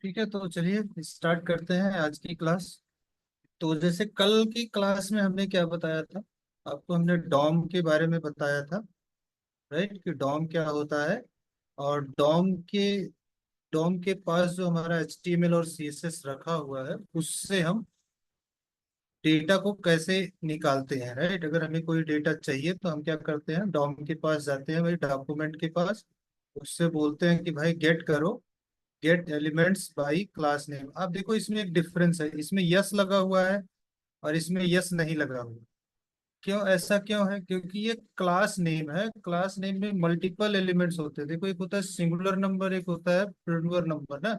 ठीक है, तो चलिए स्टार्ट करते हैं आज की क्लास। तो जैसे कल की क्लास में हमने क्या बताया था, आपको हमने डॉम के बारे में बताया था। राइट, कि डॉम क्या होता है। और डॉम के पास जो हमारा HTML और CSS रखा हुआ है, उससे हम डेटा को कैसे निकालते हैं। राइट, अगर हमें कोई डेटा चाहिए तो हम क्या करते हैं, डॉम के पास जाते हैं, भाई डॉक्यूमेंट के पास। उससे बोलते हैं कि भाई गेट करो, gate elements bye class name. आप देखो इसमें एक डिफरेंस है, इसमें यस लगा हुआ है और इसमें यस नहीं लगा हुआ। क्यों, ऐसा क्यों है? क्योंकि ये क्लास नेम है, क्लास नेम में मल्टीपल एलिमेंट्स होते हैं। देखो, एक होता है सिंगुलर नंबर, एक होता है प्लूरल नंबर ना।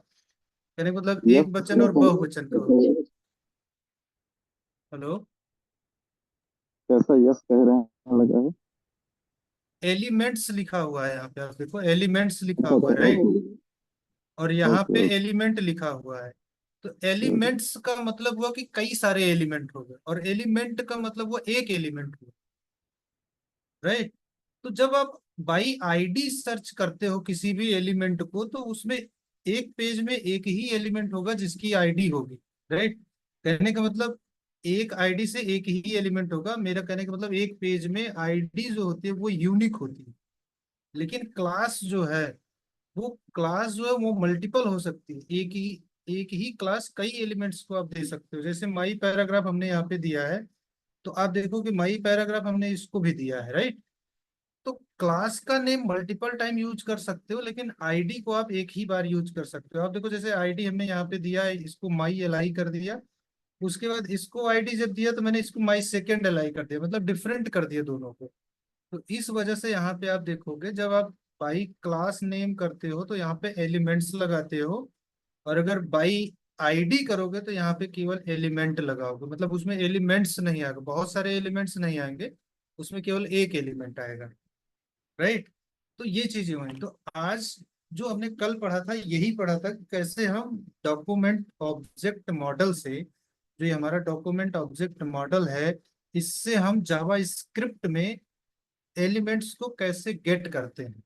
यानी मतलब यस एक वचन और कैसा बहुवचन का होता है। हेलो। कैसा यस कह रहे हैं लगा है। एलिमेंट्स लिखा हुआ है यहाँ पे, आप देखो एलिमेंट्स लिखा अच्छा हुआ है, अच्छा। राइट। और यहाँ ओके पे ओके एलिमेंट लिखा हुआ है। तो ओके। एलिमेंट्स का मतलब हुआ कि कई सारे एलिमेंट हो गए, और एलिमेंट का मतलब हुआ एक एलिमेंट हुआ। राइट। तो जब आप बाई आईडी सर्च करते हो किसी भी एलिमेंट को, तो उसमें एक पेज में एक ही एलिमेंट होगा जिसकी आईडी होगी। राइट। कहने का मतलब एक आईडी से एक ही एलिमेंट होगा। मेरा कहने का मतलब एक पेज में आईडी जो होती है वो यूनिक होती है। लेकिन क्लास जो है, वो क्लास जो है वो मल्टीपल हो सकती है। एक ही क्लास कई एलिमेंट्स को आप दे सकते हो। जैसे माई पैराग्राफ हमने यहाँ पे दिया है, तो आप देखो कि माई पैराग्राफ हमने इसको भी दिया है। राइट। तो क्लास का नेम मल्टीपल टाइम यूज कर सकते हो, लेकिन आईडी को आप एक ही बार यूज कर सकते हो। आप देखो, जैसे आईडी हमने यहाँ पे दिया है, इसको माई एल आई कर दिया। उसके बाद इसको आईडी जब दिया तो मैंने इसको माई सेकेंड एल आई कर दिया, मतलब डिफरेंट कर दिया दोनों को। तो इस वजह से यहाँ पे आप देखोगे, जब आप बाई क्लास नेम करते हो तो यहाँ पे एलिमेंट्स लगाते हो। और अगर बाई आईडी करोगे तो यहाँ पे केवल एलिमेंट लगाओगे, मतलब उसमें एलिमेंट्स नहीं आएगा, बहुत सारे एलिमेंट्स नहीं आएंगे, उसमें केवल एक एलिमेंट आएगा। राइट। तो ये चीजें हुई। तो आज जो हमने कल पढ़ा था, यही पढ़ा था कि कैसे हम डॉक्यूमेंट ऑब्जेक्ट मॉडल से, जो ये हमारा डॉक्यूमेंट ऑब्जेक्ट मॉडल है, इससे हम जावा स्क्रिप्ट में एलिमेंट्स को कैसे गेट करते हैं।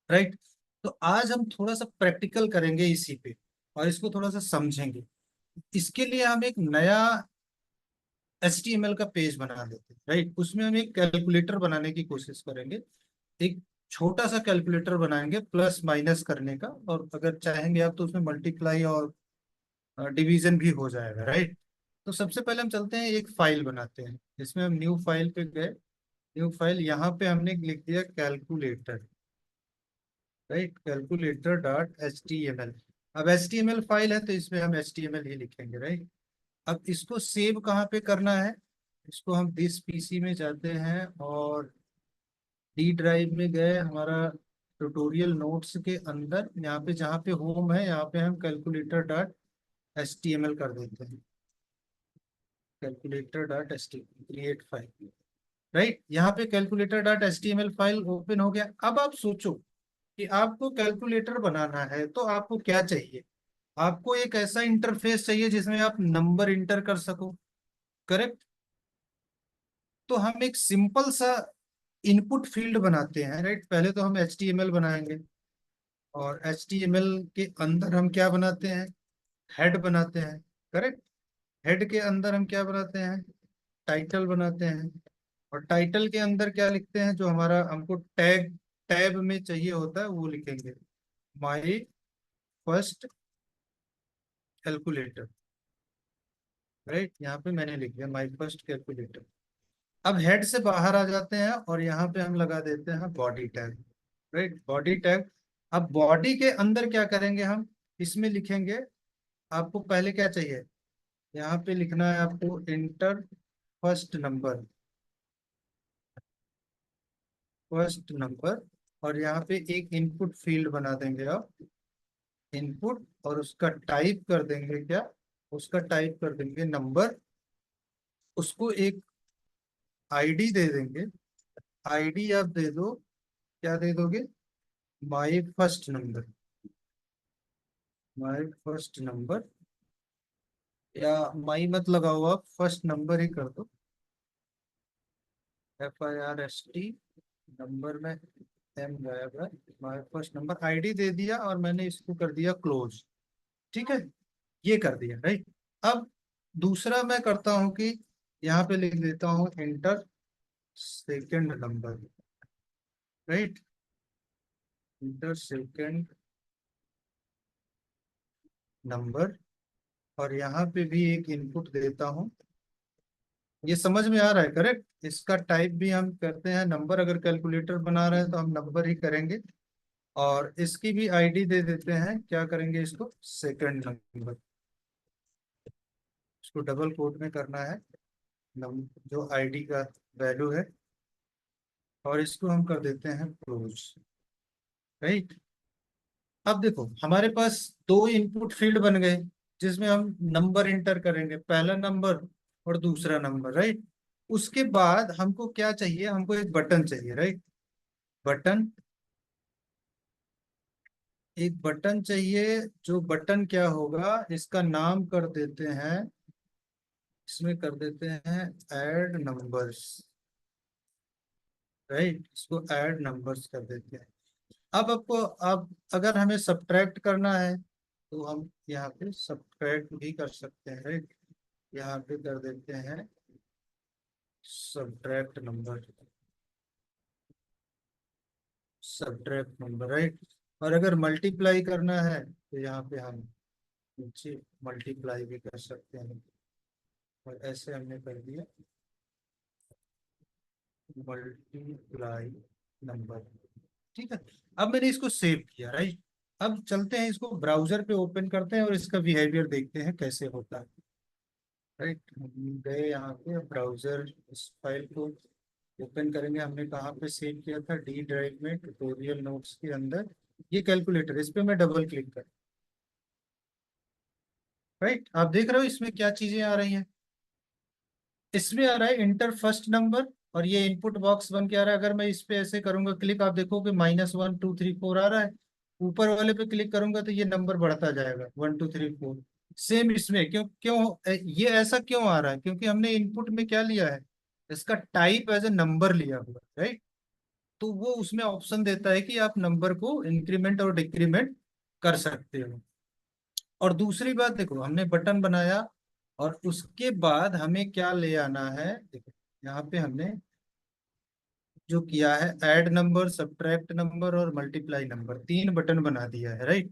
राइट। तो आज हम थोड़ा सा प्रैक्टिकल करेंगे इसी पे, और इसको थोड़ा सा समझेंगे। इसके लिए हम एक नया HTML का पेज बना देते हैं। राइट, उसमें हम एक कैलकुलेटर बनाने की कोशिश करेंगे। एक छोटा सा कैलकुलेटर बनाएंगे प्लस माइनस करने का, और अगर चाहेंगे आप तो उसमें मल्टीप्लाई और डिवीजन भी हो जाएगा। राइट। तो सबसे पहले हम चलते हैं, एक फाइल बनाते हैं जिसमें हम न्यू फाइल पे गए। न्यू फाइल, यहाँ पे हमने लिख दिया calculator. Right, calculator dot HTML। अब HTML फाइल है तो इसमें हम HTML ही लिखेंगे। राइट। अब इसको सेव कहाँ पे करना है? इसको हम दिस पीसी में जाते हैं और डी ड्राइव में गए, हमारा ट्यूटोरियल नोट्स के अंदर यहाँ पे, जहाँ पे होम है, यहाँ पे हम कैलकुलेटर डॉट HTML कर देते हैं। Calculator dot H T create file. Right, यहाँ पे calculator dot HTML file open हो गया। अब आप सोचो कि आपको कैलकुलेटर बनाना है तो आपको क्या चाहिए? आपको एक ऐसा इंटरफेस चाहिए जिसमें आप नंबर इंटर कर सको। करेक्ट। तो हम एक सिंपल सा इनपुट फील्ड बनाते हैं। राइट, पहले तो हम HTML बनाएंगे, और HTML के अंदर हम क्या बनाते हैं? हेड बनाते हैं। करेक्ट। हेड के अंदर हम क्या बनाते हैं? टाइटल बनाते हैं। और टाइटल के अंदर क्या लिखते हैं? जो हमारा हमको टैग टैब में चाहिए होता है वो लिखेंगे, माई फर्स्ट कैलकुलेटर। राइट, यहाँ पे मैंने लिख दिया माई फर्स्ट कैलकुलेटर। अब हेड से बाहर आ जाते हैं और यहाँ पे हम लगा देते हैं body tag. Right, body tag. अब बॉडी के अंदर क्या करेंगे हम? इसमें लिखेंगे, आपको पहले क्या चाहिए? यहाँ पे लिखना है आपको inter first number, first number. और यहाँ पे एक इनपुट फील्ड बना देंगे आप, इनपुट, और उसका टाइप कर देंगे क्या? उसका टाइप कर देंगे नंबर। उसको एक आईडी दे देंगे। आईडी आप दे दो, क्या दे दोगे? My first number, my first number. या माई मत लगाओ, आप फर्स्ट नंबर ही कर दो। FIRST नंबर में एम गायब है। माई फर्स्ट नंबर, आईडी दे दिया और मैंने इसको कर दिया क्लोज। ठीक है, ये कर दिया राइट। अब दूसरा मैं करता हूं कि यहाँ पे लिख देता हूं inter second number, right, inter second number, और यहाँ पे भी एक इनपुट देता हूँ। ये समझ में आ रहा है करेक्ट? इसका टाइप भी हम करते हैं नंबर, अगर कैलकुलेटर बना रहे हैं तो हम नंबर ही करेंगे। और इसकी भी आईडी दे देते हैं, क्या करेंगे इसको, सेकंड नंबर। इसको डबल कोट में करना है, जो आईडी का वैल्यू है, और इसको हम कर देते हैं क्लोज, राइट। अब देखो हमारे पास दो इनपुट फील्ड बन गए, जिसमें हम नंबर इंटर करेंगे, पहला नंबर और दूसरा नंबर, राइट। उसके बाद हमको क्या चाहिए, हमको एक बटन चाहिए, राइट। बटन, एक बटन चाहिए। जो बटन क्या होगा, इसका नाम कर देते हैं, इसमें कर देते हैं ऐड नंबर्स, राइट। इसको ऐड नंबर्स कर देते हैं। अब आपको, अब अगर हमें सब्ट्रैक्ट करना है तो हम यहाँ पे सब्ट्रैक्ट भी कर सकते हैं, राइट। यहाँ पे कर देते हैं subtract number, subtract number, right. और अगर मल्टीप्लाई करना है तो यहाँ पे हम नीचे मल्टीप्लाई भी कर सकते हैं, और ऐसे हमने कर दिया मल्टीप्लाई नंबर, ठीक है। अब मैंने इसको सेव किया, राइट। अब चलते हैं, इसको ब्राउजर पे ओपन करते हैं और इसका बिहेवियर देखते हैं कैसे होता है, राइट। हम गए यहाँ पे ब्राउजर, इस फाइल को ओपन करेंगे। हमने कहाँ पे सेव किया था, डी ड्राइव में, ट्यूटोरियल नोट्स के अंदर। ये कैलकुलेटर, इस पे मैं डबल क्लिक कर, राइट। आप देख रहे हो इसमें क्या चीजें आ रही हैं। इसमें आ रहा है इंटर फर्स्ट नंबर, और ये इनपुट बॉक्स बन के आ रहा है। अगर मैं इस पे ऐसे करूंगा क्लिक, आप देखो कि -1 2 3 4 आ रहा है। ऊपर वाले पे क्लिक करूंगा तो ये नंबर बढ़ता जाएगा, 1 2 3 4। सेम इसमें क्यों क्यों ये ऐसा क्यों आ रहा है, क्योंकि हमने इनपुट में क्या लिया है, इसका टाइप एज ए नंबर लिया हुआ है, राइट। तो वो उसमें ऑप्शन देता है कि आप नंबर को इंक्रीमेंट और डिक्रीमेंट कर सकते हो। और दूसरी बात देखो, हमने बटन बनाया और उसके बाद हमें क्या ले आना है, देखो यहाँ पे हमने जो किया है, ऐड नंबर, सब्ट्रैक्ट नंबर और मल्टीप्लाई नंबर, तीन बटन बना दिया है, राइट।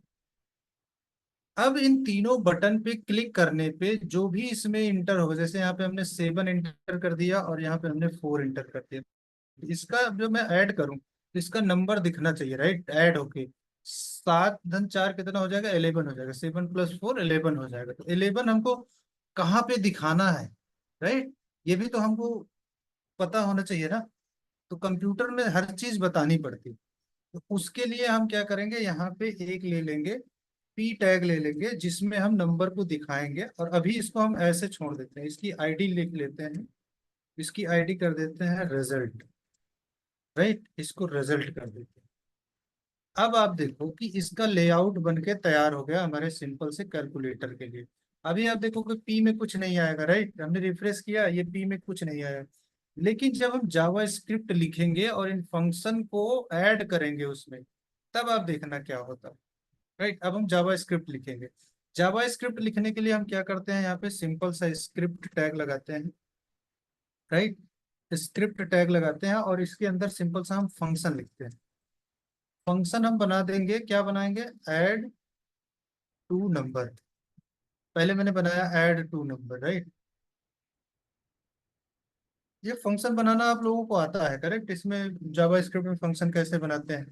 अब इन तीनों बटन पे क्लिक करने पे जो भी इसमें इंटर होगा, जैसे यहाँ पे हमने 7 इंटर कर दिया और यहाँ पे हमने 4 इंटर कर दिया, इसका जो मैं ऐड करूं तो इसका नंबर दिखना चाहिए, राइट। ऐड होके 7 × 4 कितना हो जाएगा, 11 हो जाएगा। 7 + 4 11 हो जाएगा। तो 11 हमको कहाँ पे दिखाना है, राइट। ये भी तो हमको पता होना चाहिए ना। तो कंप्यूटर में हर चीज बतानी पड़ती है। तो उसके लिए हम क्या करेंगे, यहाँ पे एक ले लेंगे, पी टैग ले लेंगे, जिसमें हम नंबर को दिखाएंगे। और अभी इसको हम ऐसे छोड़ देते हैं, इसकी आईडी लिख लेते हैं, इसकी आईडी कर देते हैं रिजल्ट, राइट। इसको रिजल्ट कर देते हैं। अब आप देखो कि इसका लेआउट बन के तैयार हो गया हमारे सिंपल से कैलकुलेटर के लिए। अभी आप देखो कि पी में कुछ नहीं आएगा, राइट। हमने रिफ्रेश किया, ये पी में कुछ नहीं आया। लेकिन जब हम जावा स्क्रिप्ट लिखेंगे और इन फंक्शन को ऐड करेंगे उसमें, तब आप देखना क्या होता है, राइट। अब हम जावा स्क्रिप्ट लिखेंगे। जावा स्क्रिप्ट लिखने के लिए हम क्या करते हैं, यहाँ पे सिंपल सा स्क्रिप्ट टैग लगाते हैं, राइट। स्क्रिप्ट टैग लगाते हैं और इसके अंदर सिंपल सा हम फंक्शन लिखते हैं। फंक्शन हम बना देंगे, क्या बनाएंगे, ऐड टू नंबर। पहले मैंने बनाया ऐड टू नंबर, राइट। ये फंक्शन बनाना आप लोगों को आता है करेक्ट, इसमें जावा स्क्रिप्ट में फंक्शन कैसे बनाते हैं।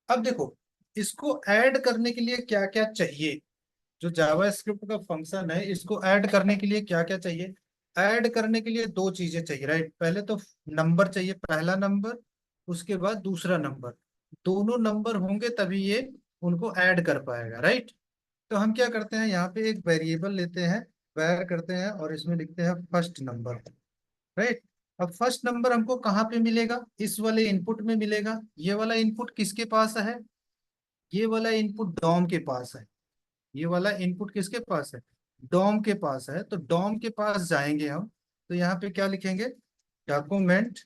अब देखो, इसको ऐड करने के लिए क्या क्या चाहिए, जो जावा स्क्रिप्ट का फंक्शन है, इसको ऐड करने के लिए क्या क्या चाहिए। ऐड करने के लिए दो चीजें चाहिए, राइट। पहले तो नंबर चाहिए, पहला नंबर, उसके बाद दूसरा नंबर। दोनों नंबर होंगे तभी ये उनको ऐड कर पाएगा, राइट। तो हम क्या करते हैं, यहाँ पे एक वेरिएबल लेते हैं, वैर करते हैं, और इसमें लिखते हैं फर्स्ट नंबर, राइट। अब फर्स्ट नंबर हमको कहाँ पे मिलेगा, इस वाले इनपुट में मिलेगा। ये वाला इनपुट किसके पास है, ये वाला इनपुट डॉम के पास है। ये वाला इनपुट किसके पास है, डॉम के पास है। तो डॉम के पास जाएंगे हम, तो यहाँ पे क्या लिखेंगे, document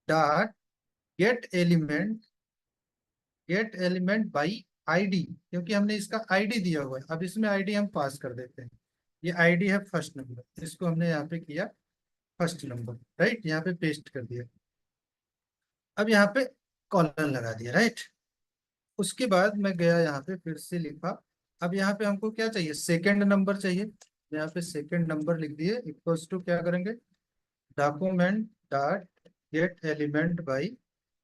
dot gate element, gate element by ID, क्योंकि हमने इसका आईडी दिया हुआ है, अब इसमें आईडी हम पास कर देते हैं। ये आईडी है फर्स्ट नंबर, इसको हमने यहाँ पे किया फर्स्ट नंबर, राइट, यहाँ पे पेस्ट कर दिया। अब यहाँ पे कॉलन लगा दिया, राइट। उसके बाद मैं गया यहाँ पे फिर से लिखा। अब यहाँ पे हमको क्या चाहिए, सेकंड नंबर चाहिए। यहाँ पे सेकंड नंबर लिख दिए, इक्वल्स टू क्या करेंगे, document dot gate element by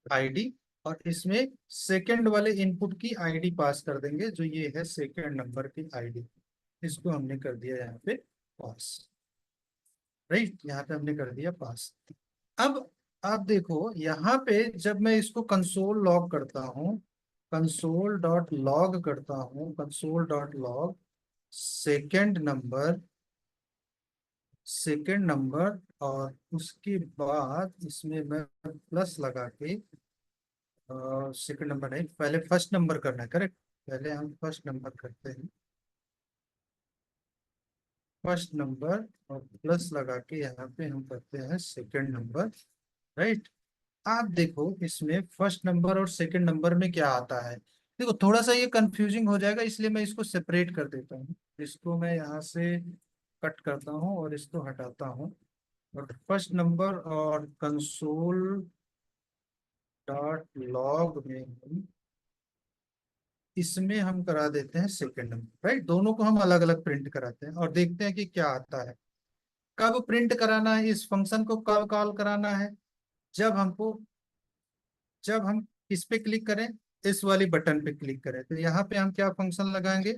ID, और इसमें सेकंड वाले इनपुट की आईडी पास कर देंगे, जो ये है सेकंड नंबर की आईडी। इसको हमने कर दिया यहाँ पे पास, राइट, यहाँ पे हमने कर दिया पास। अब आप देखो यहाँ पे जब मैं इसको कंसोल लॉग करता हूँ, कंसोल डॉट लॉग करता हूँ, console dot log second number, second number, और उसके बाद इसमें मैं प्लस लगा के, सेकेंड नंबर नहीं, पहले फर्स्ट नंबर करना है, करेक्ट। पहले हम फर्स्ट नंबर करते हैं, फर्स्ट नंबर, और प्लस लगा के यहाँ पे हम करते हैं सेकेंड नंबर, राइट। आप देखो इसमें फर्स्ट नंबर और सेकंड नंबर में क्या आता है। देखो थोड़ा सा ये कंफ्यूजिंग हो जाएगा, इसलिए मैं इसको सेपरेट कर देता हूँ। इसको मैं यहाँ से कट करता हूँ और इसको हटाता हूँ, और फर्स्ट नंबर और कंसोल डॉट लॉग में इसमें हम करा देते हैं सेकंड नंबर, राइट। दोनों को हम अलग अलग प्रिंट कराते हैं और देखते हैं कि क्या आता है। कब प्रिंट कराना है इस फंक्शन को, कब कॉल कराना है, जब हमको, जब हम किस पे क्लिक करें, इस वाली बटन पे क्लिक करें, तो यहाँ पे हम क्या फंक्शन लगाएंगे,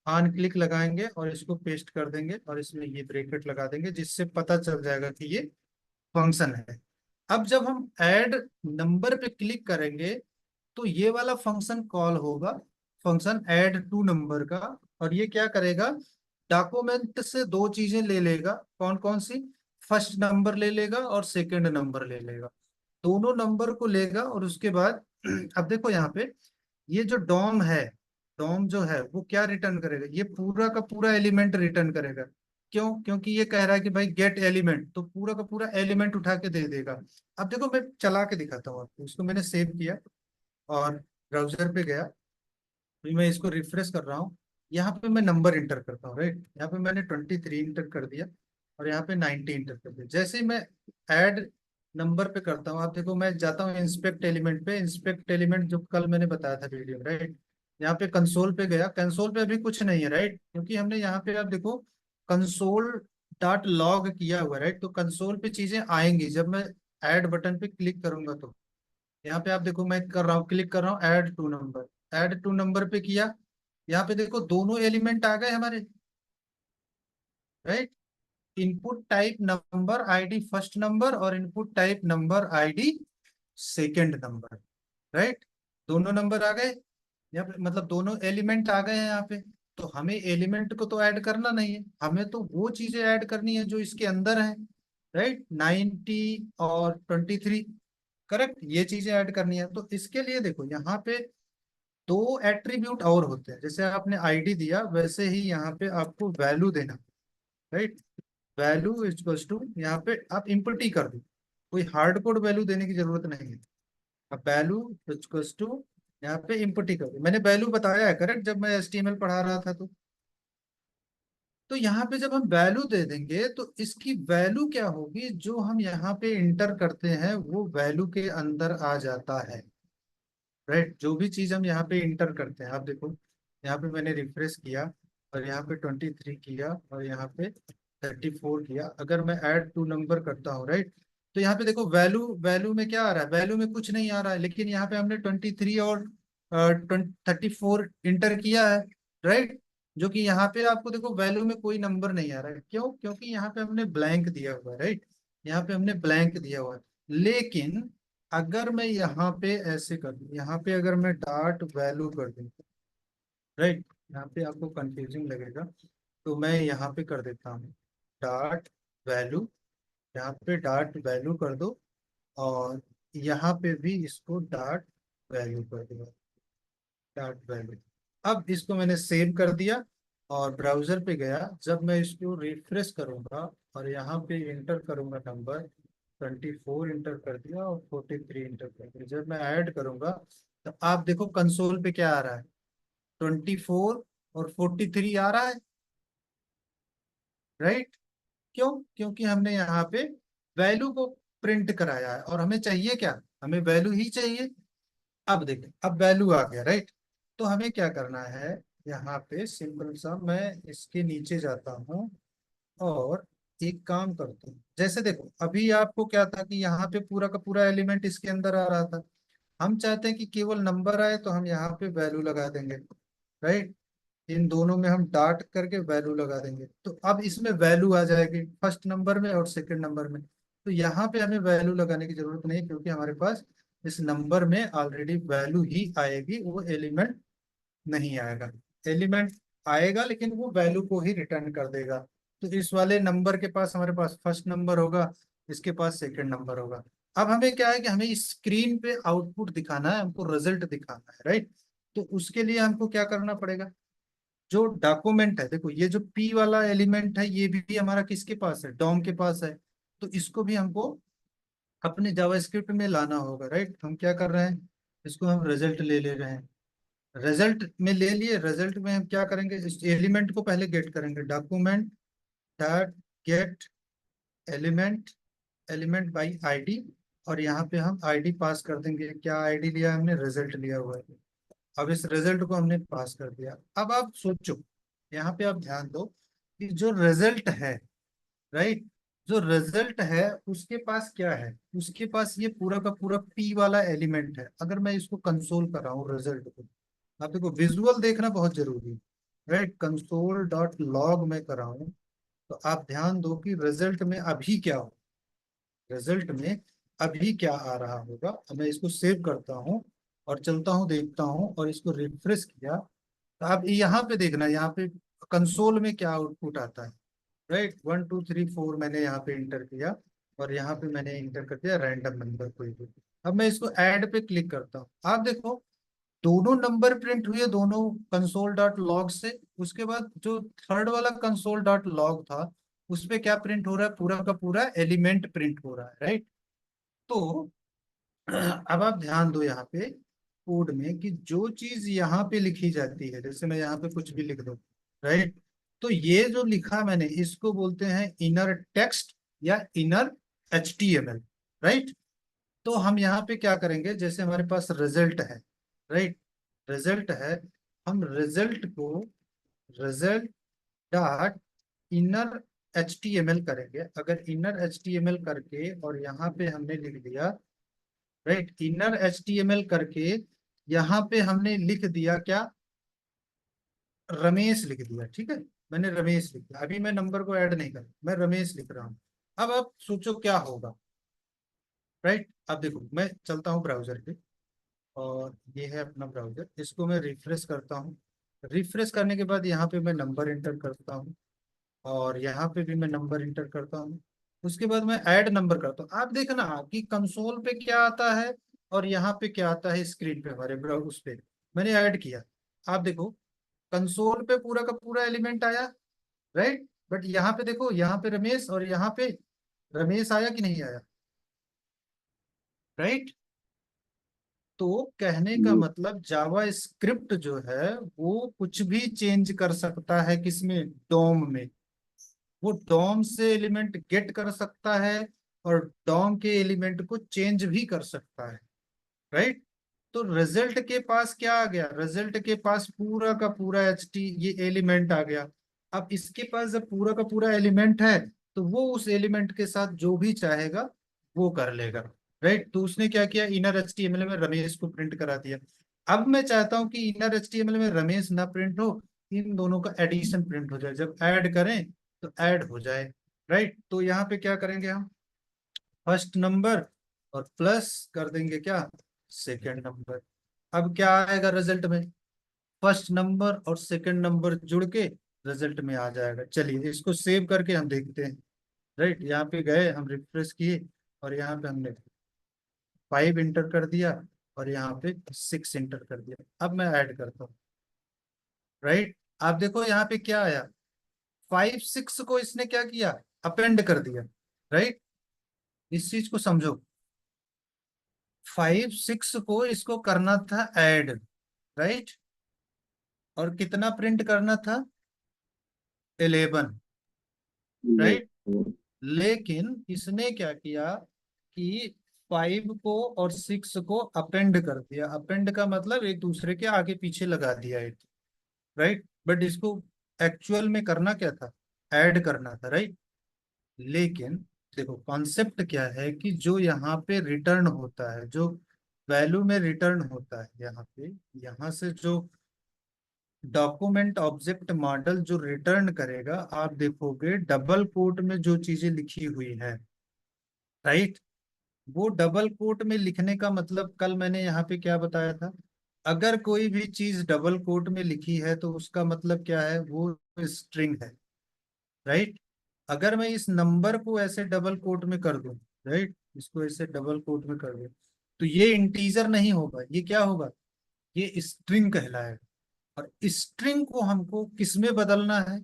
ऑन क्लिक लगाएंगे और इसको पेस्ट कर देंगे और इसमें ये ब्रैकेट लगा देंगे, जिससे पता चल जाएगा कि ये फंक्शन है। अब जब हम ऐड नंबर पे क्लिक करेंगे तो ये वाला फंक्शन कॉल होगा, फंक्शन ऐड टू नंबर का, और ये क्या करेगा, डॉक्यूमेंट से दो चीजें ले लेगा, कौन कौन सी, फर्स्ट नंबर ले लेगा और सेकंड नंबर ले लेगा, दोनों नंबर को लेगा। और उसके बाद अब देखो यहाँ पे ये जो डॉम है, डॉम जो है वो क्या रिटर्न करेगा, ये पूरा का पूरा एलिमेंट रिटर्न करेगा। क्यों, क्योंकि ये कह रहा है कि भाई गेट एलिमेंट, तो पूरा का पूरा एलिमेंट उठा के दे देगा। अब देखो मैं चला के दिखाता हूँ आपको, इसको मैंने सेव किया और ब्राउजर पे गया, अभी मैं इसको रिफ्रेश कर रहा हूँ। यहाँ पे मैं नंबर इंटर करता हूँ, राइट, यहाँ पे मैंने 23 इंटर कर दिया और यहाँ पे 90 इंटर कर दिया। जैसे ही मैं ऐड नंबर पे करता हूँ, आप देखो मैं जाता हूँ इंस्पेक्ट एलिमेंट पे, इंस्पेक्ट एलिमेंट जो कल मैंने बताया था वीडियो में, राइट। यहाँ पे कंसोल पे गया, कंसोल पे अभी कुछ नहीं है, राइट, क्योंकि हमने यहाँ पे आप देखो कंसोल डॉट लॉग किया हुआ है, राइट। तो कंसोल पे चीजें आएंगी जब मैं ऐड बटन पे क्लिक करूंगा। तो यहाँ पे आप देखो मैं कर रहा हूँ, क्लिक कर रहा हूँ add to number, add to number पे किया, यहाँ पे देखो दोनों एलिमेंट आ गए हमारे, right. Input type number ID first number और input type number ID second number, right. दोनों नंबर आ गए, यहाँ पे मतलब दोनों एलिमेंट आ गए हैं यहाँ पे। तो हमें एलिमेंट को तो ऐड करना नहीं है, हमें तो वो चीजें ऐड करनी है जो इसके अंदर है, राइट, 90 और 23, करेक्ट, ये चीजें ऐड करनी है। तो इसके लिए देखो यहाँ पे दो एट्रीब्यूट और होते हैं, जैसे आपने आईडी दिया वैसे ही यहाँ पे आपको वैल्यू देना, राइट। वैल्यू इक्वल्स टू, यहाँ पे आप इनपुट ही कर दो, कोई हार्ड कोड वैल्यू देने की जरूरत नहीं है। अब वैल्यू इक्वल्स टू, यहाँ पे इनपुट ही कर दो, मैंने वैल्यू बताया है, करेक्ट, जब मैं एचटीएमएल पढ़ा रहा था। तो यहाँ पे जब हम वैल्यू दे देंगे तो इसकी वैल्यू क्या होगी, जो हम यहाँ पे इंटर करते हैं वो वैल्यू के अंदर आ जाता है, राइट। जो भी चीज हम यहाँ पे इंटर करते हैं, आप देखो यहाँ पे मैंने रिफ्रेश किया और यहाँ पे 23 किया और यहाँ पे 34 किया, अगर मैं ऐड टू नंबर करता हूँ, राइट, तो यहाँ पे देखो वैल्यू, वैल्यू में क्या आ रहा है, वैल्यू में कुछ नहीं आ रहा है, लेकिन यहाँ पे हमने 23 और 34 इंटर किया है, राइट। जो कि यहाँ पे आपको देखो वैल्यू में कोई नंबर नहीं आ रहा है, क्यों, क्योंकि यहाँ पे हमने ब्लैंक दिया हुआ है, राइट। यहाँ पे हमने ब्लैंक दिया हुआ है। लेकिन अगर मैं यहाँ पे ऐसे कर दूं, यहाँ पे अगर मैं डॉट वैल्यू कर दूं, राइट, यहाँ पे आपको कंफ्यूजिंग लगेगा, तो मैं यहाँ पे कर देता हूँ डॉट वैल्यू, यहाँ पे डॉट वैल्यू कर दो, और यहाँ पे भी इसको डॉट वैल्यू कर दो, डॉट वैल्यू। अब इसको मैंने सेव कर दिया और ब्राउजर पे गया, जब मैं इसको रिफ्रेश करूंगा और यहाँ पे इंटर करूंगा नंबर, 24 इंटर कर दिया और 43 इंटर कर दिया, जब मैं ऐड करूंगा तो आप देखो कंसोल पे क्या आ रहा है, 24 और 43 आ रहा है, राइट। क्यों? क्योंकि हमने यहाँ पे वैल्यू को प्रिंट कराया है और हमें चाहिए क्या, हमें वैल्यू ही चाहिए। अब देखें, अब वैल्यू आ गया, राइट। तो हमें क्या करना है, यहाँ पे सिंपल सा मैं इसके नीचे जाता हूँ और एक काम करता हूँ। जैसे देखो, अभी आपको क्या था कि यहाँ पे पूरा का पूरा एलिमेंट इसके अंदर आ रहा था। हम चाहते हैं कि केवल नंबर आए, तो हम यहाँ पे वैल्यू लगा देंगे, राइट। इन दोनों में हम डार्ट करके वैल्यू लगा देंगे, तो अब इसमें वैल्यू आ जाएगी फर्स्ट नंबर में और सेकंड नंबर में। तो यहाँ पे हमें वैल्यू लगाने की जरूरत नहीं, क्योंकि हमारे पास इस नंबर में ऑलरेडी वैल्यू ही आएगी, वो एलिमेंट नहीं आएगा। एलिमेंट आएगा लेकिन वो वैल्यू को ही रिटर्न कर देगा। तो इस वाले नंबर के पास हमारे पास फर्स्ट नंबर होगा, इसके पास सेकंड नंबर होगा। अब हमें क्या है कि हमें स्क्रीन पे आउटपुट दिखाना है, हमको रिजल्ट दिखाना है, राइट। तो उसके लिए हमको क्या करना पड़ेगा, जो डॉक्यूमेंट है, देखो ये जो पी वाला एलिमेंट है ये भी हमारा किसके पास है, डॉम के पास है। तो इसको भी हमको अपने जावास्क्रिप्ट में लाना होगा, राइट। हम क्या कर रहे हैं, इसको हम रिजल्ट ले रहे हैं। रिजल्ट में ले लिए, रिजल्ट में हम क्या करेंगे, इस एलिमेंट को पहले गेट करेंगे, document dot gate element, element by ID. और यहाँ पे हम आईडी पास कर देंगे, क्या आईडी लिया हमने, रिजल्ट लिया हुआ है। अब इस रिजल्ट को हमने पास कर दिया। अब आप सोचो, यहाँ पे आप ध्यान दो कि जो रिजल्ट है, राइट, जो रिजल्ट है उसके पास क्या है, उसके पास ये पूरा का पूरा पी वाला एलिमेंट है। अगर मैं इसको कंसोल कर रहा हूँ रिजल्ट को, आप देखो विजुअल देखना बहुत जरूरी है, राइट। कंसोल डॉट लॉग में कर रहा हूँ, तो आप ध्यान दो कि रिजल्ट में अभी क्या हो, रिजल्ट में अभी क्या आ रहा होगा। अब मैं इसको सेव करता हूँ और चलता हूँ, देखता हूँ और इसको रिफ्रेश किया, तो आप यहाँ पे देखना, यहाँ पे कंसोल में क्या आउटपुट आता है, राइट। 1 2 3 4 मैंने यहाँ पे इंटर किया और यहाँ पे मैंने इंटर कर दिया रैंडम नंबर कोई भी। अब मैं इसको ऐड पे क्लिक करता हूँ, आप देखो दोनों नंबर प्रिंट हुए, दोनों कंसोल डॉट लॉग से। उसके बाद जो थर्ड वाला कंसोल डॉट लॉग था, उस पे क्या प्रिंट हो रहा है, पूरा का पूरा एलिमेंट प्रिंट हो रहा है, राइट। तो अब आप ध्यान दो यहाँ पे कोड में कि जो चीज यहाँ पे लिखी जाती है, जैसे मैं यहाँ पे कुछ भी लिख दूं, राइट। तो ये जो लिखा मैंने, इसको बोलते हैं इनर टेक्स्ट या इनर HTML, राइट। तो हम यहाँ पे क्या करेंगे, जैसे हमारे पास रिजल्ट है, राइट, रिजल्ट है, हम रिजल्ट को रिजल्ट डॉट इनर HTML करेंगे। अगर इनर HTML करके और यहाँ पे हमने लिख दिया, राइट, इनर HTML करके यहाँ पे हमने लिख दिया क्या, रमेश लिख दिया, ठीक है। मैंने रमेश लिख दिया, अभी मैं नंबर को ऐड नहीं कर, मैं रमेश लिख रहा हूँ। अब आप सोचो क्या होगा, राइट। अब देखो मैं चलता हूँ ब्राउजर पे, और ये है अपना ब्राउजर, इसको मैं रिफ्रेश करता हूँ। रिफ्रेश करने के बाद यहाँ पे मैं नंबर इंटर करता हूँ और यहाँ पे भी मैं नंबर इंटर करता हूँ। उसके बाद मैं ऐड नंबर करता हूँ। आप देखना कि कंसोल पे क्या आता है और यहाँ पे क्या आता है, स्क्रीन पे हमारे उस पे मैंने ऐड किया। आप देखो कंसोल पे पूरा का पूरा एलिमेंट आया, राइट। बट यहाँ पे देखो, यहाँ पे रमेश और यहाँ पे रमेश आया कि नहीं आया, राइट। तो कहने का जी। मतलब जावा स्क्रिप्ट जो है वो कुछ भी चेंज कर सकता है, किसमें, डोम में। वो डॉम से एलिमेंट गेट कर सकता है और डॉम के एलिमेंट को चेंज भी कर सकता है, राइट। तो रिजल्ट के पास क्या आ गया, रिजल्ट के पास पूरा का पूरा ये एलिमेंट आ गया। अब इसके पास जब पूरा का पूरा एलिमेंट है, तो वो उस एलिमेंट के साथ जो भी चाहेगा वो कर लेगा, राइट। तो उसने क्या किया, इनर HTML में रमेश को प्रिंट करा दिया। अब मैं चाहता हूं कि इनर HTML में रमेश ना प्रिंट हो, इन दोनों का एडिशन प्रिंट हो जाए, जब ऐड करें तो ऐड हो जाए, राइट। तो यहाँ पे क्या करेंगे हम, फर्स्ट नंबर और प्लस कर देंगे क्या, सेकंड नंबर। अब क्या आएगा रिजल्ट में, फर्स्ट नंबर और सेकंड नंबर जुड़ के रिजल्ट में आ जाएगा। चलिए इसको सेव करके हम देखते हैं, राइट। यहाँ पे गए, हम रिफ्रेश किए और यहाँ पे हमने 5 इंटर कर दिया और यहाँ पे 6 इंटर कर दिया। अब मैं ऐड करता हूँ, राइट। आप देखो यहाँ पे क्या आया, 5 6 को इसने क्या किया, अपेंड कर दिया, राइट। इस चीज को समझो, 5 6 को इसको करना था ऐड, राइट। और कितना प्रिंट करना था, 11, ये राइट। लेकिन इसने क्या किया कि 5 को और 6 को अपेंड कर दिया। अपेंड का मतलब एक दूसरे के आगे पीछे लगा दिया है, राइट। बट इसको एक्चुअल में करना क्या था, ऐड करना था, राइट। लेकिन देखो कॉन्सेप्ट क्या है कि जो यहाँ पे रिटर्न होता है, जो वैल्यू में रिटर्न होता है यहाँ पे, यहाँ से जो डॉक्यूमेंट ऑब्जेक्ट मॉडल जो रिटर्न करेगा, आप देखोगे डबल कोट में जो चीजें लिखी हुई है, राइट। वो डबल कोट में लिखने का मतलब, कल मैंने यहाँ पे क्या बताया था, अगर कोई भी चीज डबल कोट में लिखी है तो उसका मतलब क्या है, वो स्ट्रिंग है, राइट। अगर मैं इस नंबर को ऐसे डबल कोट में कर दूं, राइट, इसको ऐसे डबल कोट में कर दूं, तो ये इंटीजर नहीं होगा, ये क्या होगा, ये स्ट्रिंग कहलाएगा। और स्ट्रिंग को हमको किस में बदलना है,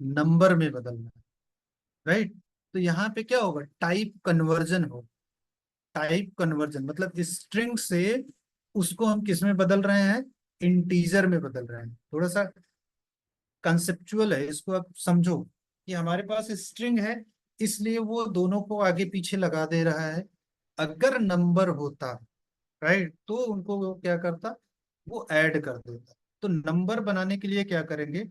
नंबर में बदलना है, राइट। तो यहाँ पे क्या होगा, टाइप कन्वर्जन हो। टाइप कन्वर्जन मतलब स्ट्रिंग से उसको हम किस में बदल रहे हैं, इंटीजर में बदल रहे हैं। थोड़ा सा कंसेप्चुअल है, इसको आप समझो कि हमारे पास स्ट्रिंग है, इसलिए वो दोनों को आगे पीछे लगा दे रहा है। अगर नंबर होता, राइट, तो उनको वो क्या करता, वो ऐड कर देता। तो नंबर बनाने के लिए क्या करेंगे,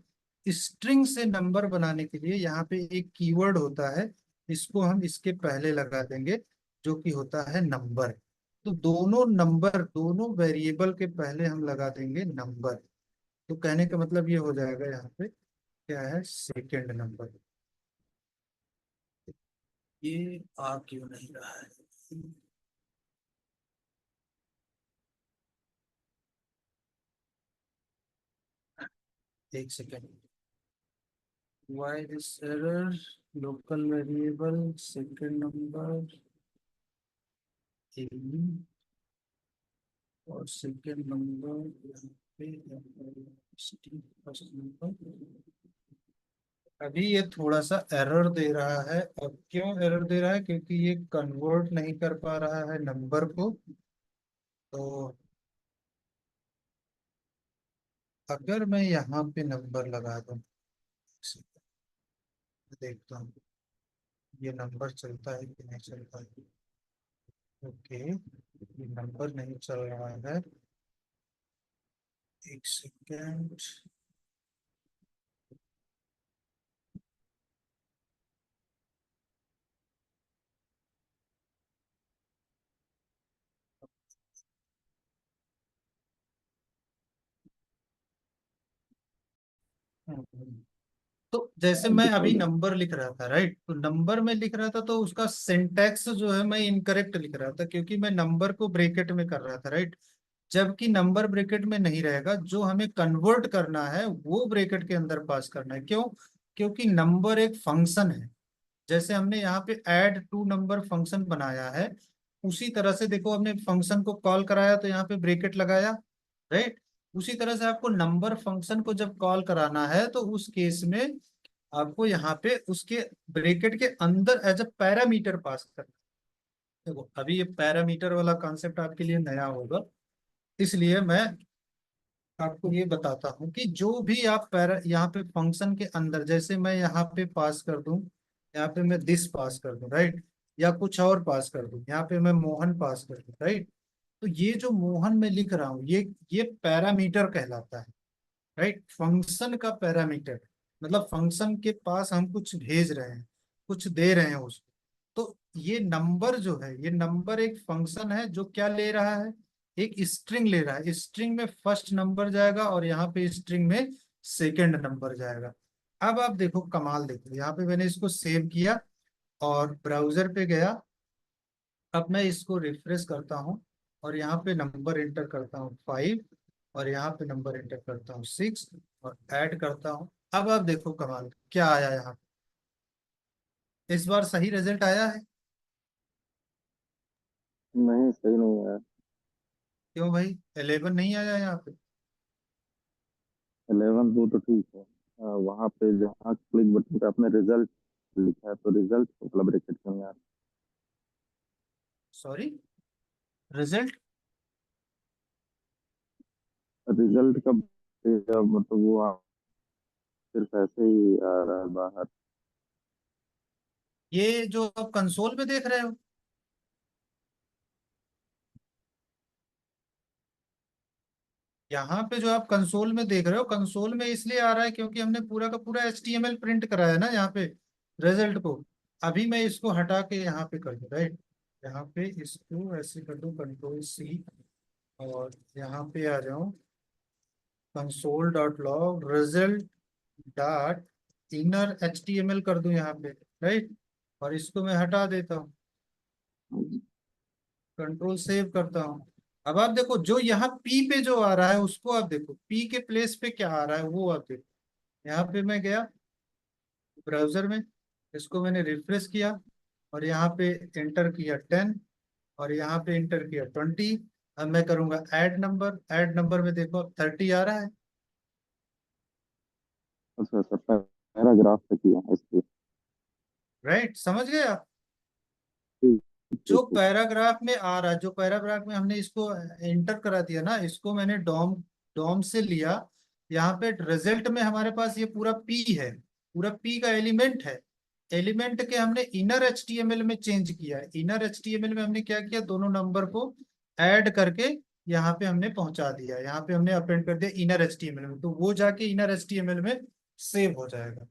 स्ट्रिंग से नंबर बनाने के लिए यहाँ पे एक कीवर्ड होता है, इसको हम इसके पहले लगा देंगे, जो कि होता है नंबर। तो दोनों नंबर, दोनों वेरिएबल के पहले हम लगा देंगे नंबर। तो कहने का मतलब ये हो जाएगा यहाँ पे क्या है, सेकेंड नंबर। ये आ क्यों नहीं रहा है, एक second. Why this error? Local variable, second number, a और सेकेंड नंबर यहाँ पे फर्स्ट नंबर। अभी ये थोड़ा सा एरर दे रहा है। और क्यों एरर दे रहा है, क्योंकि ये कन्वर्ट नहीं कर पा रहा है नंबर को। तो अगर मैं यहाँ पे नंबर लगा दूँ, देखता हूँ ये नंबर चलता है कि नहीं चलता है। ओके, ये नंबर नहीं चल रहा है, एक सेकेंड। तो जैसे मैं अभी नंबर लिख रहा था, राइट, तो नंबर में लिख रहा था तो उसका सिंटैक्स जो है मैं इनकरेक्ट लिख रहा था, क्योंकि मैं नंबर को ब्रैकेट में कर रहा था, राइट। जबकि नंबर ब्रैकेट में नहीं रहेगा, जो हमें कन्वर्ट करना है वो ब्रैकेट के अंदर पास करना है। क्यों, क्योंकि नंबर एक फंक्शन है। जैसे हमने यहाँ पे ऐड टू नंबर फंक्शन बनाया है, उसी तरह से देखो हमने फंक्शन को कॉल कराया तो यहाँ पे ब्रैकेट लगाया, राइट। उसी तरह से आपको नंबर फंक्शन को जब कॉल कराना है तो उस केस में आपको यहाँ पे उसके ब्रैकेट के अंदर एज अ पैरामीटर पास करना है। देखो अभी ये पैरामीटर वाला कॉन्सेप्ट आपके लिए नया होगा, इसलिए मैं आपको ये बताता हूँ कि जो भी आप पैरा यहाँ पे फंक्शन के अंदर, जैसे मैं यहाँ पे पास कर दूं, यहाँ पे मैं दिस पास कर दूं, राइट, या कुछ और पास कर दूं, यहाँ पे मैं मोहन पास कर दूं, राइट। तो ये जो मोहन मैं लिख रहा हूँ, ये पैरामीटर कहलाता है, राइट। फंक्शन का पैरामीटर मतलब फंक्शन के पास हम कुछ भेज रहे हैं, कुछ दे रहे हैं उसको। तो ये नंबर जो है, ये नंबर एक फंक्शन है जो क्या ले रहा है, एक स्ट्रिंग ले रहा है। स्ट्रिंग में फर्स्ट नंबर जाएगा और यहाँ पे स्ट्रिंग में सेकंड नंबर जाएगा। अब आप देखो कमाल, देखो यहाँ पे मैंने इसको सेव किया और ब्राउजर पे गया। अब मैं इसको रिफ्रेश करता हूँ और यहाँ पे नंबर एंटर करता हूँ 5, और यहाँ पे नंबर एंटर करता हूँ 6, और ऐड करता हूँ। अब आप देखो कमाल क्या आया यहाँ पे। इस बार सही रिजल्ट आया है। नहीं, सही नहीं है। क्यों भाई, 11 नहीं आया यहाँ पे। 11 वो तो ठीक है। वहाँ पे जहाँ क्लिक बटन पे आपने रिजल्ट लिखा है, तो रिजल्ट मतलब ब्रैकेट में यार। Sorry, result. रिजल्ट का मतलब वो सिर्फ ऐसे ही आ रहा है बाहर। ये जो आप कंसोल में देख रहे हो, यहाँ पे जो आप कंसोल में देख रहे हो, कंसोल में इसलिए आ रहा है क्योंकि हमने पूरा का पूरा HTML प्रिंट कराया है ना यहाँ पे रिजल्ट को। अभी मैं इसको हटा के यहाँ पे कर दूँ, राइट, यहाँ पे इसको ऐसे कर दूँ, Ctrl+C, और यहाँ पे आ जाऊँ, console.log result dot inner HTML कर दूं यहाँ पे, राइट, और इसको मैं हटा देता हूँ, कंट्रोल सेव करता हूँ। अब आप देखो जो यहाँ पी पे जो आ रहा है उसको आप देखो, पी के प्लेस पे क्या आ रहा है वो आप देखो। यहाँ पे मैं गया ब्राउजर में, इसको मैंने रिफ्रेश किया, और यहाँ पे एंटर किया 10, और यहाँ पे एंटर किया 20। अब मैं करूंगा ऐड नंबर में देखो अब 30 आ रहा है। अच्छा अच्छा, पैराग्राफ पे किया है इसलिए। राइट, समझ गए आप? ठीक जो ठीक ठीक। पैराग्राफ में आ रहा है, जो पैराग्राफ में हमने इसको एंटर करा दिया ना, इसको मैंने डॉम डॉम से लिया। यहाँ पे रिजल्ट में हमारे पास ये पूरा पी है, पूरा पी का एलिमेंट है। एलिमेंट के हमने इनर HTML में चेंज किया है। इनर HTML में हमने क्या किया, दोनों नंबर को ऐड करके यहाँ पे हमने पहुंचा दिया, यहाँ पे हमने अपेंड कर दिया इनर HTML में, तो वो जाके इनर HTML में सेव हो जाएगा,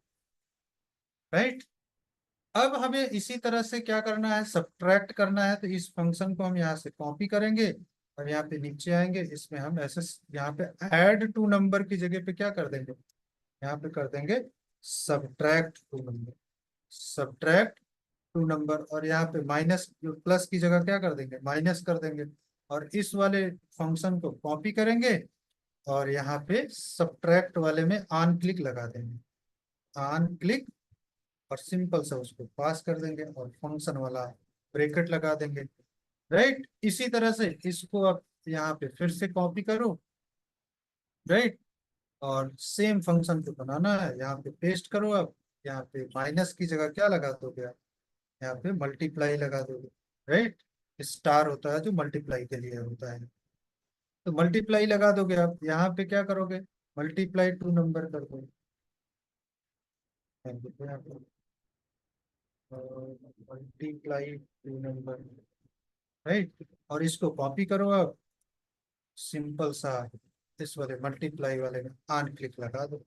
राइट। अब हमें इसी तरह से क्या करना है, सब्ट्रैक्ट करना है, तो इस फंक्शन को हम यहाँ से कॉपी करेंगे, और यहाँ पे नीचे आएंगे, इसमें हम ऐसे यहाँ पे ऐड टू नंबर की जगह पे क्या कर देंगे, यहाँ पे कर देंगे subtract to number, subtract to number, और यहाँ पे माइनस, प्लस की जगह क्या कर देंगे, माइनस कर देंगे, और इस वाले फंक्शन को कॉपी करेंगे, और यहाँ पे सब्ट्रैक्ट वाले में ऑन क्लिक लगा देंगे, ऑन क्लिक, और सिंपल सा उसको पास कर देंगे, और फंक्शन वाला ब्रैकेट लगा देंगे, राइट। इसी तरह से इसको आप यहाँ पे फिर से कॉपी करो, राइट, और सेम फंक्शन को बनाना है, यहाँ पे पेस्ट करो। आप यहाँ पे माइनस की जगह क्या लगा दोगे आप, यहाँ पे मल्टीप्लाई लगा दोगे, राइट। स्टार होता है जो मल्टीप्लाई के लिए होता है, तो मल्टीप्लाई लगा दोगे। आप यहाँ पे क्या करोगे, मल्टीप्लाई टू नंबर कर दोगे, मल्टीप्लाई टू नंबर, राइट, और इसको कॉपी करो आप, सिंपल सा इस वाले मल्टीप्लाई वाले में ऑन क्लिक लगा दो,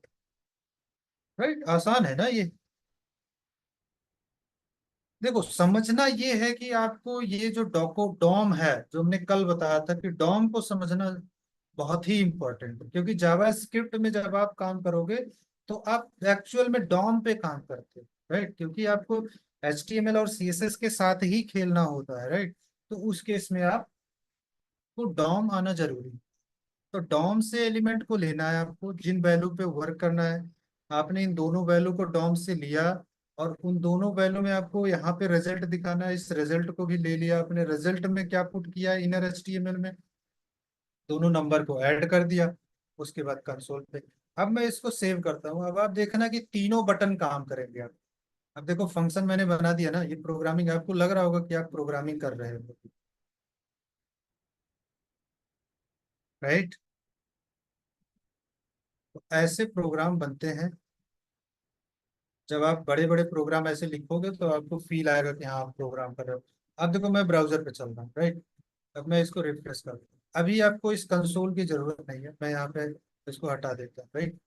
राइट। आसान है ना ये? देखो समझना ये है कि आपको ये जो डॉको डॉम है, जो हमने कल बताया था कि डॉम को समझना बहुत ही इंपॉर्टेंट है, क्योंकि जावा स्क्रिप्ट में जब आप काम करोगे तो आप एक्चुअल में डॉम पे काम करते हो, राइट, क्योंकि आपको HTML और CSS के साथ ही खेलना होता है, राइट। तो उस केस में आपको डॉम आना जरूरी है। तो डॉम से एलिमेंट को लेना है आपको, जिन वैल्यू पे वर्क करना है, आपने इन दोनों वैल्यू को डॉम से लिया, और उन दोनों वैल्यू में आपको यहाँ पे रिजल्ट दिखाना है, इस रिजल्ट को भी ले लिया आपने, रिजल्ट में क्या पुट किया इनर HTML में, दोनों नंबर को ऐड कर दिया, उसके बाद कंसोल पे। अब मैं इसको सेव करता हूँ। अब आप देखना कि तीनों बटन काम करेंगे। अब देखो फंक्शन मैंने बना दिया ना, ये प्रोग्रामिंग, आपको लग रहा होगा कि आप प्रोग्रामिंग कर रहे हो, राइट। तो ऐसे प्रोग्राम बनते हैं, जब आप बड़े बड़े प्रोग्राम ऐसे लिखोगे तो आपको फील आएगा कि हाँ आप प्रोग्राम कर रहे हो। अब देखो मैं ब्राउजर पे चल रहा हूँ, राइट। अब मैं इसको रिफ्रेश कर, अभी आपको इस कंसोल की जरूरत नहीं है, मैं यहाँ पे इसको हटा देता हूँ, राइट।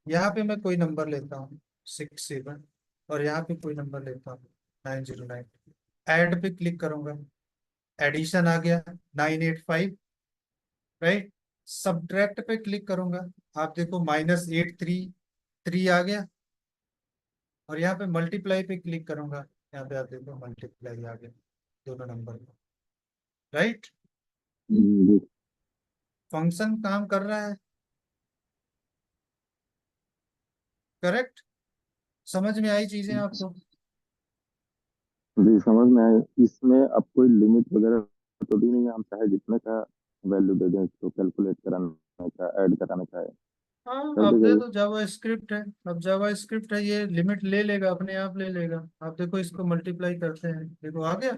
यहाँ पे मैं कोई नंबर लेता हूँ 67, और यहाँ पे कोई नंबर लेता हूँ 909, ऐड पे क्लिक करूंगा, एडिशन आ गया 985, राइट। सब्ट्रैक्ट पे क्लिक करूंगा, आप देखो -833 आ गया, और यहाँ पे मल्टीप्लाई पे क्लिक करूंगा, यहाँ पे आप देखो मल्टीप्लाई आ गया दोनों नंबर का, राइट। जी फंक्शन काम कर रहा है, करेक्ट। समझ में आई चीजें आपको? जी, समझ में आया। इसमें अब कोई लिमिट वगैरह तो भी नहीं है, हम चाहे जितने का वैल्यू दे दें इसको, कैलकुलेट कराने का, ऐड कराने का है, हाँ, कर अब दे देगा ये। दो, जावा स्क्रिप्ट है, अब जावा स्क्रिप्ट है, ये लिमिट ले लेगा, अपने आप ले लेगा। आप देखो इसको मल्टीप्लाई करते हैं, देखो आ गया,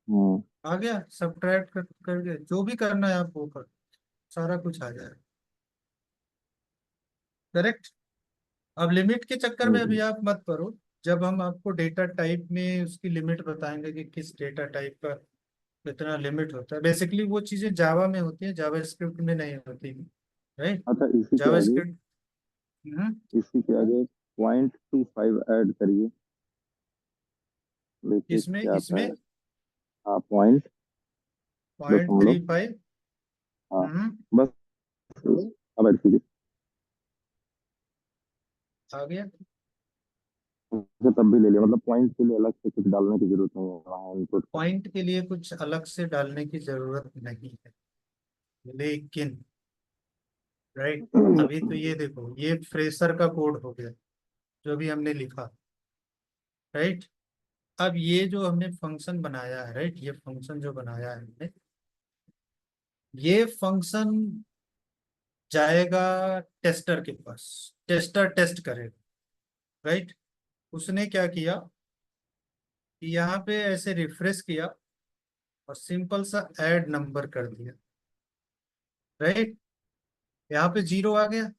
हाँ। आ गया, सब्ट्रैक्ट करके जो भी करना है आप वो कर, सारा कुछ आ जाएगा। करेक्ट। अब लिमिट के चक्कर में अभी हम्म। आप मत पढ़ो। जब हम आपको डेटा टाइप में उसकी लिमिट बताएंगे कि किस डेटा टाइप का कितना लिमिट होता है, बेसिकली वो चीजें जावा में होती है, जावा स्क्रिप्ट में नहीं होती। राइट। अच्छा, इसी के जावा आगे, स्क्रिप्ट। इसी के आगे 0.25 ऐड करिए, देखिए इसमें क्या आता इसमें है। हाँ, पॉइंट, दशमलव। 0.35। हाँ, बस। अब ऐड कीजिए। आ गया। अच्छा, तब भी ले लिया, मतलब पॉइंट के लिए अलग से कुछ डालने की जरूरत नहीं है वहाँ इनपुट पर। पॉइंट के लिए कुछ अलग से डालने की जरूरत नहीं है, लेकिन राइट। अभी तो ये देखो, ये फ्रेशर का कोड हो गया जो भी हमने लिखा। राइट। अब ये जो हमने फंक्शन बनाया है, राइट, ये फंक्शन जो बनाया है हमने, ये फंक्शन जाएगा टेस्टर के पास। टेस्टर टेस्ट करेगा। राइट। उसने क्या किया कि यहाँ पे ऐसे रिफ्रेश किया और सिंपल सा ऐड नंबर कर दिया। राइट। यहाँ पे 0 आ गया।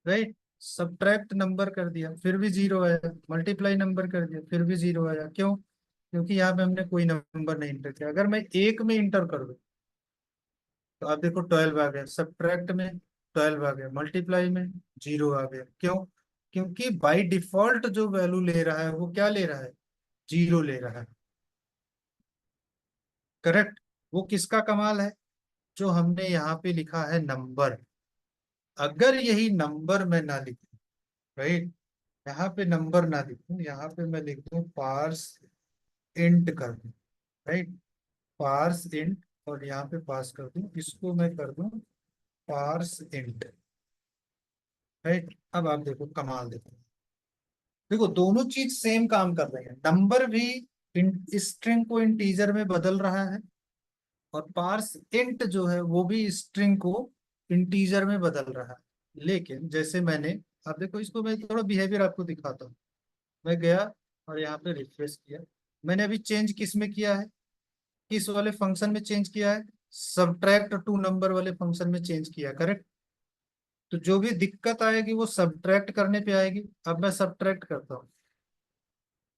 राइट। सब्ट्रैक्ट नंबर कर दिया, फिर भी 0 आया। मल्टीप्लाई नंबर कर दिया, फिर भी 0 आया। क्यों? क्योंकि यहाँ पे हमने कोई नंबर नहीं इंटर किया। अगर मैं एक में इंटर कर दूं तो आप देखो 12 आ गया, सब्ट्रैक्ट में 12 आ गया, मल्टीप्लाई में 0 आ गया। क्यों? क्योंकि बाय डिफॉल्ट जो वैल्यू ले रहा है वो क्या ले रहा है? 0 ले रहा है। करेक्ट। वो किसका कमाल है? जो हमने यहाँ पे लिखा है नंबर। अगर यही नंबर मैं ना लिखूं, राइट, यहाँ पे नंबर ना लिखूं, यहाँ पे मैं लिख दूं पार्स इंट कर दूं। राइट। पार्स इंट, और यहाँ पे पास कर दूं, इसको मैं कर दूं पार्स इंट। राइट। अब आप देखो कमाल, देखो देखो दोनों चीज सेम काम कर रहे हैं। नंबर भी स्ट्रिंग को इंटीजर में बदल रहा है, और पार्स इंट जो है वो भी स्ट्रिंग को इंटीजर में बदल रहा है। लेकिन जैसे मैंने, आप देखो इसको मैं थोड़ा बिहेवियर आपको दिखाता हूँ। मैं गया और यहाँ पे रिफ्रेश किया। मैंने अभी चेंज किस में किया है? किस वाले फंक्शन में चेंज किया है? सब्ट्रैक्ट टू नंबर वाले फंक्शन में चेंज किया। करेक्ट। तो जो भी दिक्कत आएगी वो सब्ट्रैक्ट करने पे आएगी। अब मैं सब्ट्रैक्ट करता हूँ।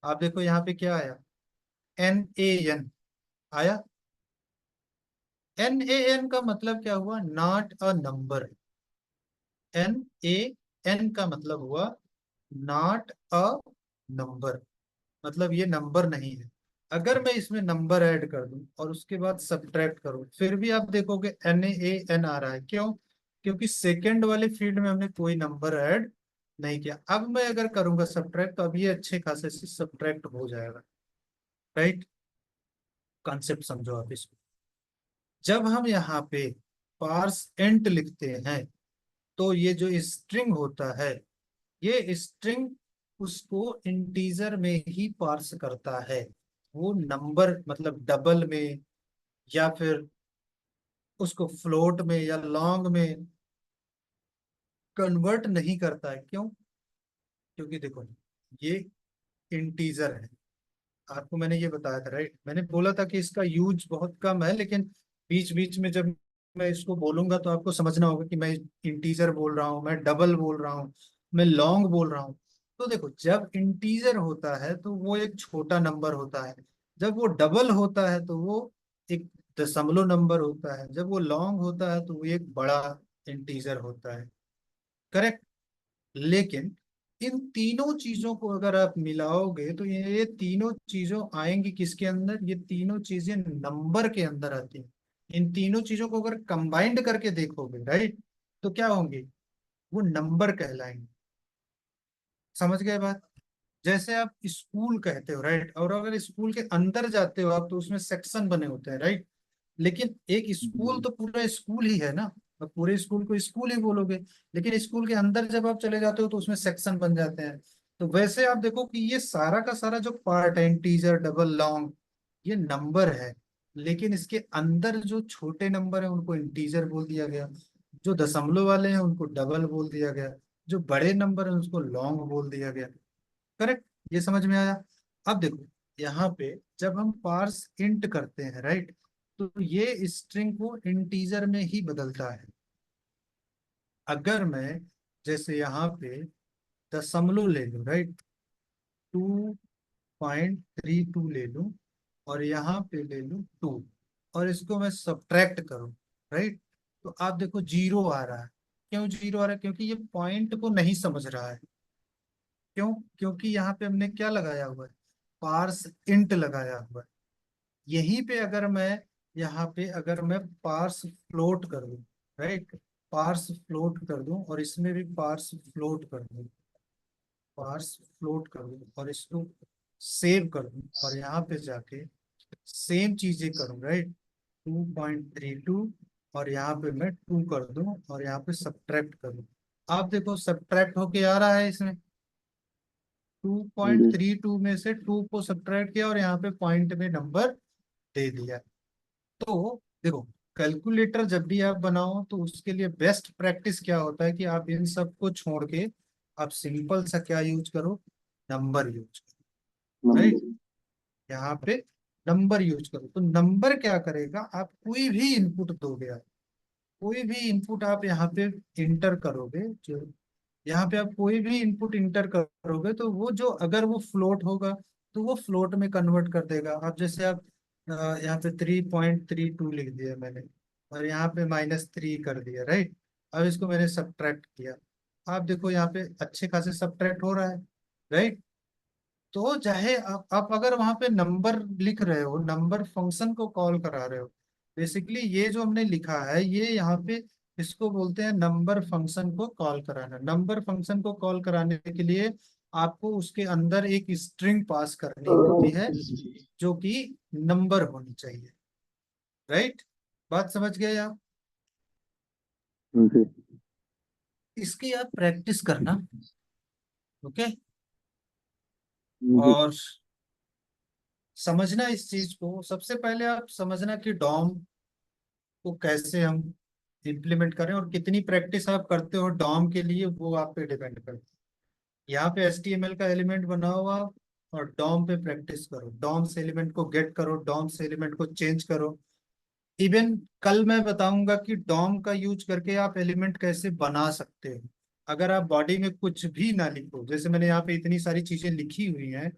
आप देखो यहाँ पे क्या आया? NaN आया। NaN का मतलब क्या हुआ? Not a number. NaN का मतलब हुआ नॉट अ नंबर, मतलब ये नंबर नहीं है। अगर मैं इसमें नंबर ऐड कर दूं और उसके बाद सब्ट्रैक्ट करूं, फिर भी आप देखोगे NaN आ रहा है। क्यों? क्योंकि सेकंड वाले फील्ड में हमने कोई नंबर ऐड नहीं किया। अब मैं अगर करूंगा सब्ट्रैक्ट तो अब ये अच्छे खासे से सब्ट्रैक्ट हो जाएगा। राइट। कॉन्सेप्ट समझो आप इसको। जब हम यहाँ पे पार्स इंट लिखते हैं तो ये जो स्ट्रिंग होता है, ये स्ट्रिंग उसको इंटीजर में ही पार्स करता है। वो नंबर मतलब डबल में, या फिर उसको फ्लोट में या लॉन्ग में कन्वर्ट नहीं करता है। क्यों? क्योंकि देखो, ये इंटीजर है। आपको मैंने ये बताया था, राइट, मैंने बोला था कि इसका यूज बहुत कम है, लेकिन बीच बीच में जब मैं इसको बोलूंगा तो आपको समझना होगा कि मैं इंटीजर बोल रहा हूँ, मैं डबल बोल रहा हूँ, मैं लॉन्ग बोल रहा हूँ। तो देखो, जब इंटीजर होता है तो वो एक छोटा नंबर होता है। जब वो डबल होता है तो वो एक दशमलव नंबर होता है। जब वो लॉन्ग होता है तो वो एक बड़ा इंटीजर होता है। करेक्ट। लेकिन इन तीनों चीजों को अगर आप मिलाओगे तो ये तीनों चीजों आएंगी किसके अंदर? ये तीनों चीजें नंबर के अंदर आती हैं। इन तीनों चीजों को अगर कंबाइंड करके देखोगे, राइट, तो क्या होंगे? वो नंबर कहलाएंगे। समझ गए बात? जैसे आप स्कूल कहते हो, राइट, और अगर स्कूल के अंदर जाते हो आप तो उसमें सेक्शन बने होते हैं, राइट। लेकिन एक स्कूल तो पूरा स्कूल ही है ना। अब पूरे स्कूल को स्कूल ही बोलोगे। लेकिन स्कूल के अंदर जब आप चले जाते हो तो उसमें सेक्शन बन जाते हैं। तो वैसे आप देखो कि ये सारा का सारा जो पार्ट है, इंटीजर, डबल, लॉन्ग, ये नंबर है। लेकिन इसके अंदर जो छोटे नंबर है उनको इंटीजर बोल दिया गया, जो दशमलव वाले हैं उनको डबल बोल दिया गया, जो बड़े नंबर है उसको लॉन्ग बोल दिया गया। करेक्ट। ये समझ में आया? अब देखो यहाँ पे जब हम पार्स इंट करते हैं, राइट, तो ये स्ट्रिंग को इंटीजर में ही बदलता है। अगर मैं जैसे यहाँ पे दशमलव ले लूँ, राइट, 2.32 ले लूँ, और यहाँ पे ले लूँ 2, और इसको मैं सब्ट्रैक्ट करूँ, राइट, तो आप देखो जीरो आ रहा है। क्यों जीरो आ रहा है? क्योंकि ये पॉइंट को नहीं समझ रहा है। क्यों? क्योंकि यहाँ पे हमने क्या लगाया हुआ है? पार्स इंट लगाया हुआ है। यहीं पे अगर मैं, यहाँ पे अगर मैं पार्स फ्लोट कर दूं, राइट, पार्स फ्लोट कर दूं, और इसमें भी पार्स फ्लोट कर दूं, पार्स फ्लोट कर दूं, और इसको सेव कर दूं, और यहाँ पे जाके सेम चीजें करूं, राइट, 2.32, और यहाँ पे मैं 2 कर दूं, और यहाँ पे सब्ट्रैक्ट करूं। आप देखो सब्ट्रैक्ट होके आ रहा है इसमें, two point G. Three two में से 2 को सब्ट्रैक्ट किया, और यहाँ पे पॉइंट में नंबर दे दिया। तो देखो, कैलकुलेटर जब भी आप बनाओ तो उसके लिए बेस्ट प्रैक्टिस क्या होता है कि आप इन सब को छोड़ के आप सिंपल सा क्या यूज करो? नंबर यूज करो, राइट। नंबर। यहाँ पे नंबर यूज करो, तो नंबर क्या करेगा? आप कोई भी इनपुट दोगे, आप कोई भी इनपुट आप यहाँ पे इंटर करोगे, जो यहाँ पे आप कोई भी इनपुट इंटर करोगे, तो वो जो अगर वो फ्लोट होगा तो वो फ्लोट में कन्वर्ट कर देगा। अब जैसे आप यहाँ पे 3.32 लिख दिया मैंने, और यहाँ पे -3 कर दिया, राइट। अब इसको मैंने सब्ट्रैक्ट किया, आप देखो यहाँ पे अच्छे खासे सब्ट्रैक्ट हो रहा है, राइट। तो चाहे आप अगर वहां पे नंबर लिख रहे हो, नंबर फंक्शन को कॉल करा रहे हो, बेसिकली ये जो हमने लिखा है ये यहाँ पे, इसको बोलते हैं नंबर फंक्शन को कॉल कराना। नंबर फंक्शन को कॉल कराने के लिए आपको उसके अंदर एक स्ट्रिंग पास करनी होती है, जो कि नंबर होनी चाहिए, राइट। बात समझ गए आप? जी। इसकी आप प्रैक्टिस करना, ओके। जी। और समझना इस चीज को, सबसे पहले आप समझना कि डॉम को कैसे हम इम्प्लीमेंट करें, और कितनी प्रैक्टिस आप करते हो डॉम के लिए वो आप पे डिपेंड करता है। यहाँ पे HTML का एलिमेंट बनाओ आप, और डॉम पे प्रैक्टिस करो, डॉम से एलिमेंट को गेट करो, डॉम से एलिमेंट को चेंज करो। इवन कल मैं बताऊंगा कि डॉम का यूज करके आप एलिमेंट कैसे बना सकते हो। अगर आप बॉडी में कुछ भी ना लिखो, जैसे मैंने यहाँ पे इतनी सारी चीजें लिखी हुई हैं,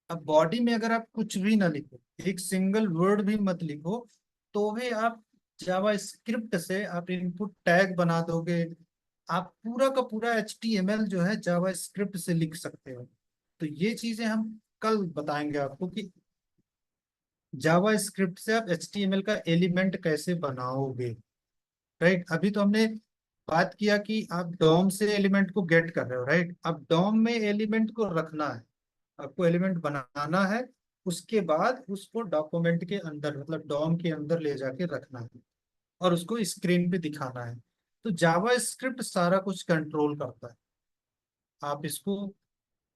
अब बॉडी में अगर आप कुछ भी ना लिखो, एक सिंगल वर्ड भी मत लिखो, तो भी आप जावा स्क्रिप्ट से आप इनपुट टैग बना दोगे। आप पूरा का पूरा HTML जो है जावा स्क्रिप्ट से लिख सकते हो। तो ये चीजें हम कल बताएंगे आपको कि जावा स्क्रिप्ट से आप HTML का एलिमेंट कैसे बनाओगे, राइट। अभी तो हमने बात किया कि आप डॉम से एलिमेंट को गेट कर रहे हो, राइट। अब डॉम में एलिमेंट को रखना है, आपको एलिमेंट बनाना है, उसके बाद उसको डॉक्यूमेंट के अंदर, मतलब डॉम के अंदर ले जाके रखना है, और उसको स्क्रीन पे दिखाना है। तो जावा स्क्रिप्ट सारा कुछ कंट्रोल करता है। आप इसको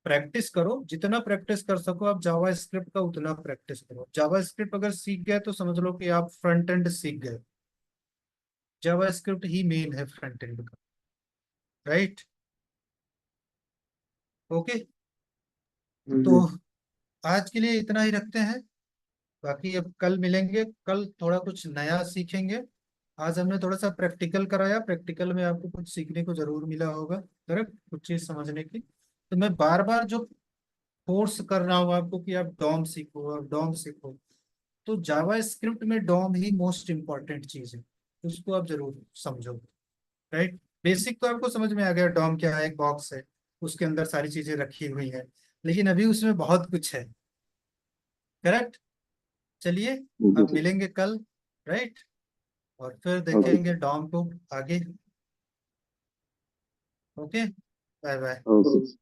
प्रैक्टिस करो, जितना प्रैक्टिस कर सको आप जावा स्क्रिप्ट का उतना प्रैक्टिस करो। जावा स्क्रिप्ट अगर सीख गए तो समझ लो कि आप फ्रंट एंड सीख गए। जावा स्क्रिप्ट ही मेन है फ्रंट एंड का, राइट। ओके, तो जी। आज के लिए इतना ही रखते हैं, बाकी अब कल मिलेंगे, कल थोड़ा कुछ नया सीखेंगे। आज हमने थोड़ा सा प्रैक्टिकल कराया, प्रैक्टिकल में आपको कुछ सीखने को जरूर मिला होगा, करेक्ट, कुछ चीज समझने की। तो मैं बार बार जो फोर्स कर रहा हूँ आपको कि आप डॉम सीखो, आप डॉम सीखो, तो जावा स्क्रिप्ट में डॉम ही मोस्ट इंपॉर्टेंट चीज है, उसको आप जरूर समझो, राइट। बेसिक तो आपको समझ में आ गया, डॉम क्या है, एक बॉक्स है, उसके अंदर सारी चीजें रखी हुई है, लेकिन अभी उसमें बहुत कुछ है, करेक्ट। चलिए, जी। अब मिलेंगे कल, राइट, और फिर ओके। देखेंगे डॉम को आगे। Okay, bye bye. ओके।